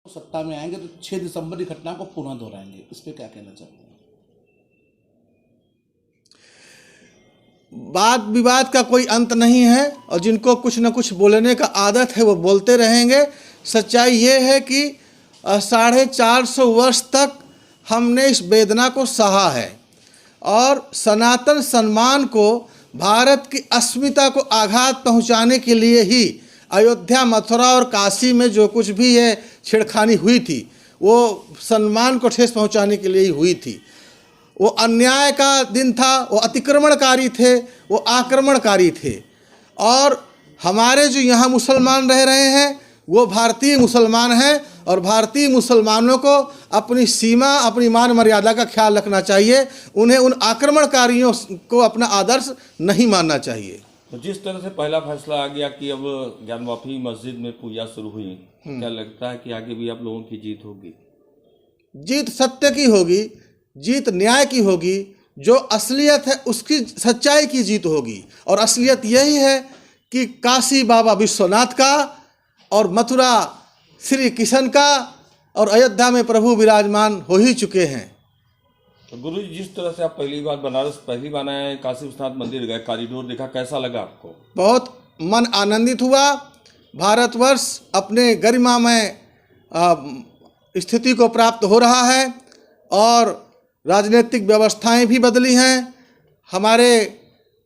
सत्ता में आएंगे तो 6 दिसंबर की घटना को पुनः दोहराएंगे। इस पे क्या कहना चाहते हैं? वाद विवाद का कोई अंत नहीं है और जिनको कुछ न कुछ बोलने का आदत है वो बोलते रहेंगे। सच्चाई ये है कि 450 वर्ष तक हमने इस वेदना को सहा है और सनातन सम्मान को, भारत की अस्मिता को आघात पहुंचाने के लिए ही अयोध्या, मथुरा और काशी में जो कुछ भी है छेड़खानी हुई थी, वो सम्मान को ठेस पहुंचाने के लिए ही हुई थी। वो अन्याय का दिन था, वो अतिक्रमणकारी थे, वो आक्रमणकारी थे। और हमारे जो यहाँ मुसलमान रह रहे हैं वो भारतीय मुसलमान हैं और भारतीय मुसलमानों को अपनी सीमा, अपनी मान मर्यादा का ख्याल रखना चाहिए। उन्हें उन आक्रमणकारियों को अपना आदर्श नहीं मानना चाहिए। तो जिस तरह से पहला फैसला आ गया कि अब ज्ञानवापी मस्जिद में पूजा शुरू हुई, क्या लगता है कि आगे भी आप लोगों की जीत होगी? जीत सत्य की होगी, जीत न्याय की होगी। जो असलियत है उसकी, सच्चाई की जीत होगी। और असलियत यही है कि काशी बाबा विश्वनाथ का और मथुरा श्री कृष्ण का और अयोध्या में प्रभु विराजमान हो ही चुके हैं। तो गुरु जी, जिस तरह से आप पहली बार बनारस पहली बार आए, काशी विश्वनाथ मंदिर गए, कॉरिडोर देखा, कैसा लगा आपको? बहुत मन आनंदित हुआ। भारतवर्ष अपने गरिमामय स्थिति को प्राप्त हो रहा है और राजनीतिक व्यवस्थाएं भी बदली हैं। हमारे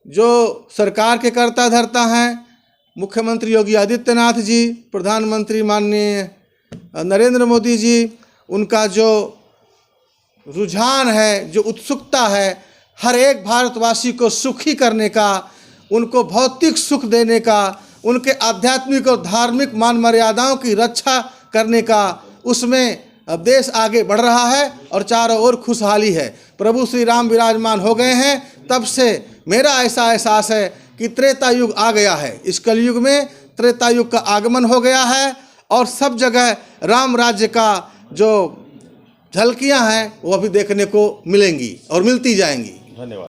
जो सरकार के कर्ता धर्ता हैं, मुख्यमंत्री योगी आदित्यनाथ जी, प्रधानमंत्री माननीय नरेंद्र मोदी जी, उनका जो रुझान है, जो उत्सुकता है हर एक भारतवासी को सुखी करने का, उनको भौतिक सुख देने का, उनके आध्यात्मिक और धार्मिक मान मर्यादाओं की रक्षा करने का, उसमें अब देश आगे बढ़ रहा है और चारों ओर खुशहाली है। प्रभु श्री राम विराजमान हो गए हैं। तब से मेरा ऐसा एहसास है कि त्रेता युग आ गया है। इस कलयुग में त्रेता युग का आगमन हो गया है और सब जगह राम राज्य का जो झलकियां हैं वो अभी देखने को मिलेंगी और मिलती जाएंगी। धन्यवाद।